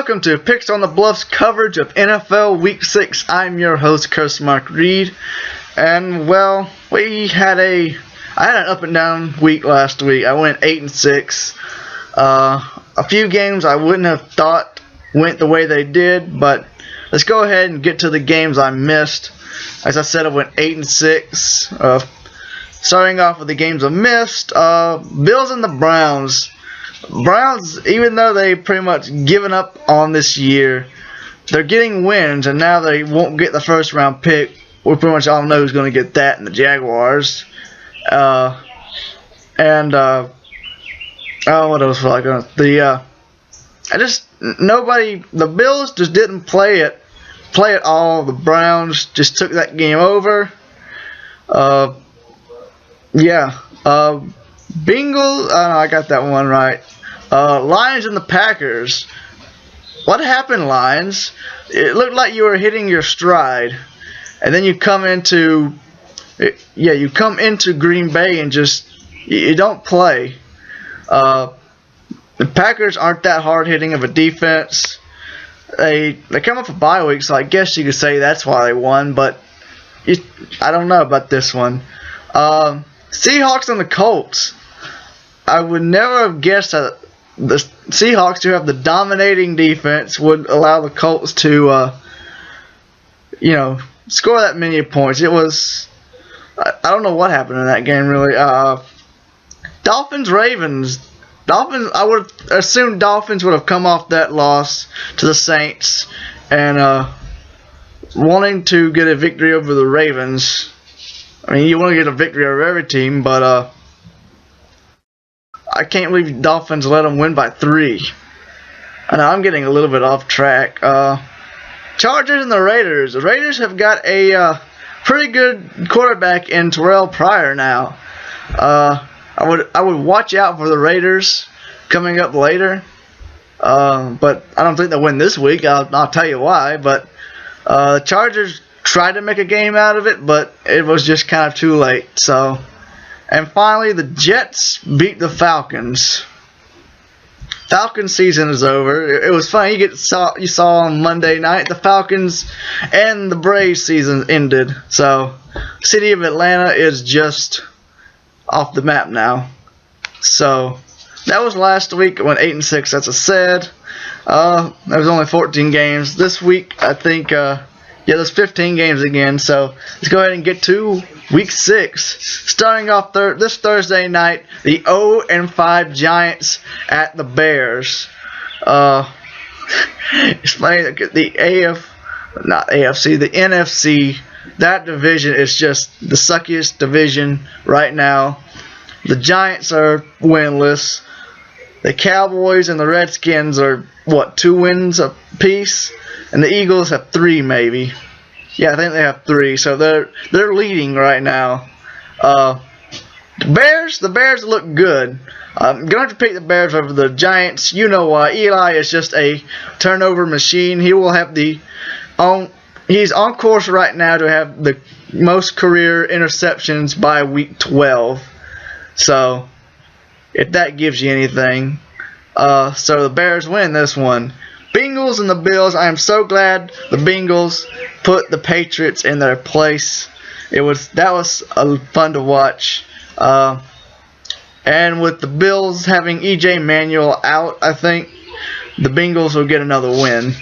welcome to Picks on the Bluff's coverage of NFL Week 6. I'm your host, Chris Mark Reed, and well, I had an up and down week last week. I went 8-6. A few games I wouldn't have thought went the way they did, but let's go ahead and get to the games I missed. As I said, I went 8-6. Starting off with the games I missed, Bills and the Browns. Browns, even though they pretty much given up on this year, they're getting wins, and now they won't get the first round pick. We pretty much all know who's going to get that in the Jaguars. What else was I going to? The Bills just didn't play it all. The Browns just took that game over. Bengals, I got that one right. Lions and the Packers. What happened, Lions? It looked like you were hitting your stride, and then you come into Green Bay and just you don't play. The Packers aren't that hard hitting of a defense. They come off a bye week, so I guess you could say that's why they won. But I don't know about this one. Seahawks and the Colts. I would never have guessed that the Seahawks, who have the dominating defense, would allow the Colts to, score that many points. It was, I don't know what happened in that game really. Dolphins-Ravens. I would assume Dolphins would have come off that loss to the Saints and wanting to get a victory over the Ravens. I mean, you want to get a victory over every team, but I can't believe the Dolphins let them win by 3. I know I'm getting a little bit off track. Chargers and the Raiders. The Raiders have got a pretty good quarterback in Terrell Pryor now. I would watch out for the Raiders coming up later. But I don't think they'll win this week. I'll tell you why. But the Chargers tried to make a game out of it, but it was just kind of too late. And finally, the Jets beat the Falcons. Falcons season is over. It was funny. You saw on Monday night the Falcons and the Braves season ended. So, city of Atlanta is just off the map now. So, that was last week. I went 8-6. That's a sad. There was only 14 games this week. I think. There's 15 games again, so let's go ahead and get to Week 6. Starting off this Thursday night, the 0-5 Giants at the Bears. It's funny that the NFC, that division is just the suckiest division right now. The Giants are winless. The Cowboys and the Redskins are, 2 wins apiece? And the Eagles have 3 maybe. Yeah, I think they have 3. So they're leading right now. The Bears look good. I'm going to have to pick the Bears over the Giants. You know why. Eli is just a turnover machine. He will have he's on course right now to have the most career interceptions by week 12. So, if that gives you anything. So the Bears win this one. Bengals and the Bills. I am so glad the Bengals put the Patriots in their place. That was fun to watch. And with the Bills having E.J. Manuel out, I think the Bengals will get another win.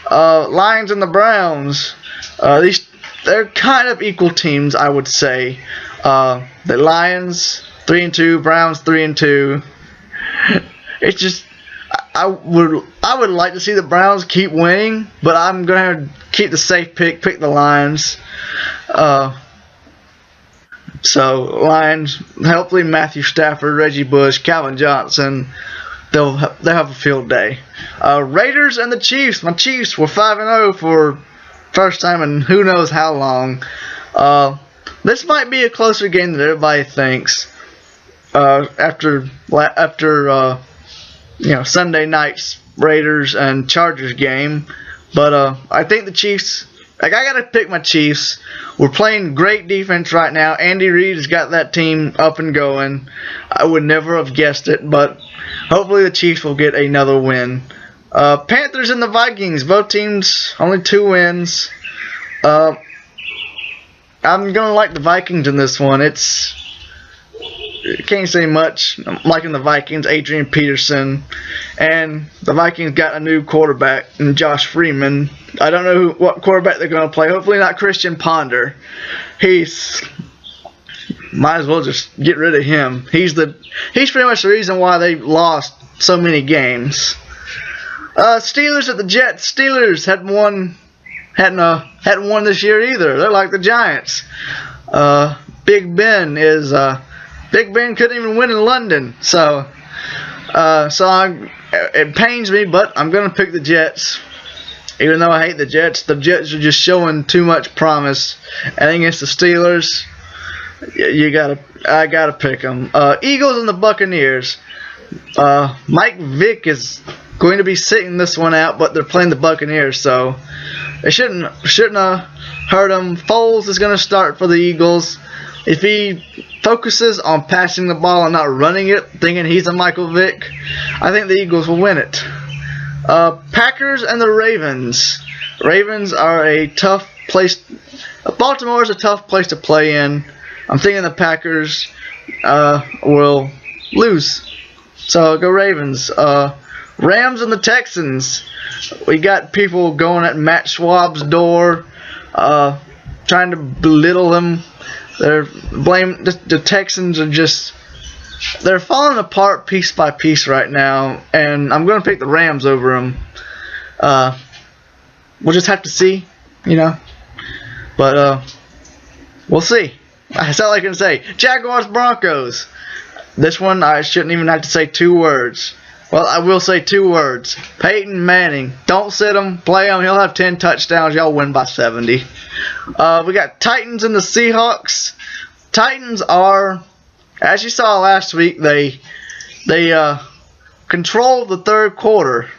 Lions and the Browns. They're kind of equal teams, I would say. The Lions 3-2, Browns 3-2. It's just I would like to see the Browns keep winning, but I'm gonna keep the safe pick the Lions. So Lions, hopefully Matthew Stafford, Reggie Bush, Calvin Johnson, they'll have a field day. Raiders and the Chiefs. My Chiefs were 5-0 for first time in who knows how long. This might be a closer game than everybody thinks. After Sunday night's Raiders and Chargers game, but I think the Chiefs. I gotta pick my Chiefs. We're playing great defense right now. Andy Reid has got that team up and going. I would never have guessed it, but hopefully the Chiefs will get another win. Panthers and the Vikings, both teams only 2 wins. I'm gonna like the Vikings in this one. Can't say much. I'm liking the Vikings, Adrian Peterson, and the Vikings got a new quarterback in Josh Freeman. I don't know what quarterback they're gonna play. Hopefully not Christian Ponder. Might as well just get rid of him. He's pretty much the reason why they lost so many games. Steelers at the Jets. Steelers hadn't won this year either. They're like the Giants. Big Ben couldn't even win in London. So it pains me, but I'm gonna pick the Jets. Even though I hate the Jets are just showing too much promise. And against the Steelers, I gotta pick them. Eagles and the Buccaneers. Mike Vick is going to be sitting this one out, but they're playing the Buccaneers, so it shouldn't hurt them. Foles is going to start for the Eagles. If he focuses on passing the ball and not running it, thinking he's a Michael Vick, I think the Eagles will win it. Packers and the Ravens. Ravens are a tough place. Baltimore is a tough place to play in. I'm thinking the Packers will lose. So go Ravens. Rams and the Texans. We got people going at Matt Schwab's door, trying to belittle him. The Texans are they're falling apart piece by piece right now, and I'm going to pick the Rams over them. We'll just have to see, but we'll see. That's all I can say. Jaguars Broncos. This one I shouldn't even have to say 2 words. Well, I will say 2 words. Peyton Manning. Don't sit him. Play him. He'll have 10 touchdowns. Y'all win by 70. We got Titans and the Seahawks. Titans are, as you saw last week, they controlled the third quarter.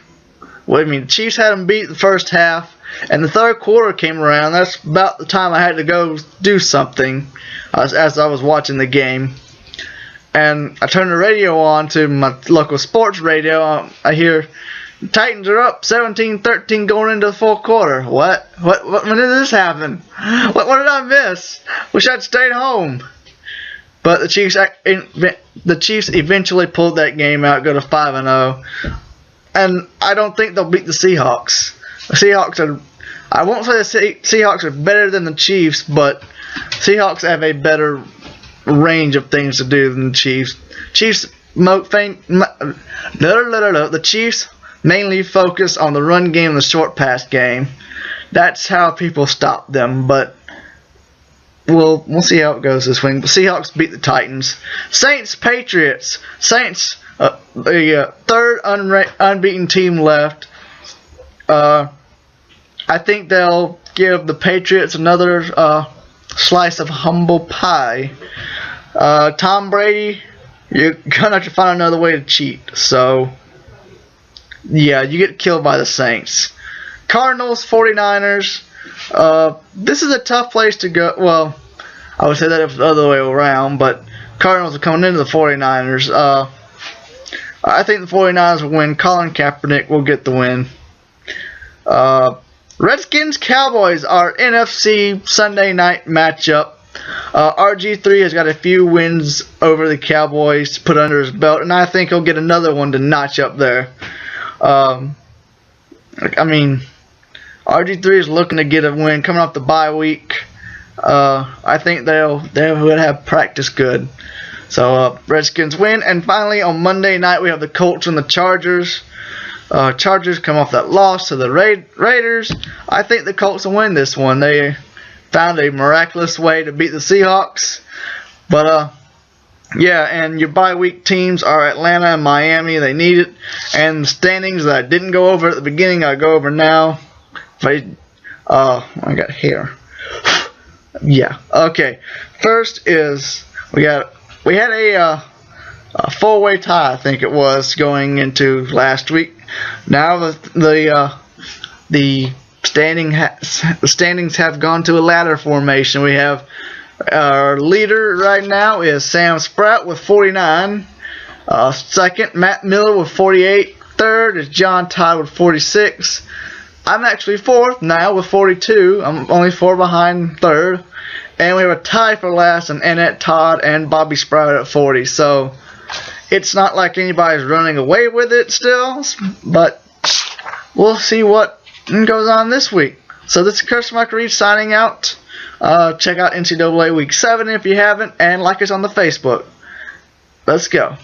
Well, the Chiefs had them beat the first half, and the third quarter came around. That's about the time I had to go do something as I was watching the game. And I turned the radio on to my local sports radio. I hear Titans are up 17-13 going into the fourth quarter. What? When did this happen? What did I miss? Wish I'd stayed home. But the Chiefs eventually pulled that game out, go to 5-0. And I don't think they'll beat the Seahawks. The Seahawks are, I won't say the Seahawks are better than the Chiefs, but Seahawks have a better range of things to do than the Chiefs. The Chiefs mainly focus on the run game and the short pass game. That's how people stop them, but we'll see how it goes this week. The Seahawks beat the Titans. Saints Patriots. Saints, the third unbeaten team left. I think they'll give the Patriots another slice of humble pie. Tom Brady, you're gonna have to find another way to cheat. So, yeah, you get killed by the Saints. Cardinals, 49ers. This is a tough place to go. Well, I would say that if the other way around, but Cardinals are coming into the 49ers. I think the 49ers will win. Colin Kaepernick will get the win. Redskins Cowboys, our NFC Sunday night matchup. RG3 has got a few wins over the Cowboys to put under his belt, and I think he'll get another one to notch up there. RG3 is looking to get a win coming off the bye week. I think they would have practice good. So Redskins win, and finally on Monday night we have the Colts and the Chargers. Chargers come off that loss to the Raiders. I think the Colts will win this one. They found a miraculous way to beat the Seahawks. But yeah, and your bye week teams are Atlanta and Miami. They need it. And the standings that I didn't go over at the beginning, I go over now. I got here. Yeah. Okay. First is we had a 4-way tie, I think it was, going into last week. Now the standings have gone to a ladder formation. We have our leader right now is Sam Sprout with 49. Second, Matt Miller with 48. Third, third is John, tied with 46. I'm actually fourth now with 42. I'm only 4 behind third. And we have a tie for last, and Annette, Todd, and Bobby Sprout at 40. So it's not like anybody's running away with it still, but we'll see what goes on this week. So this is Chris Reed signing out. Check out NCAA Week 7 if you haven't, and like us on the Facebook. Let's go.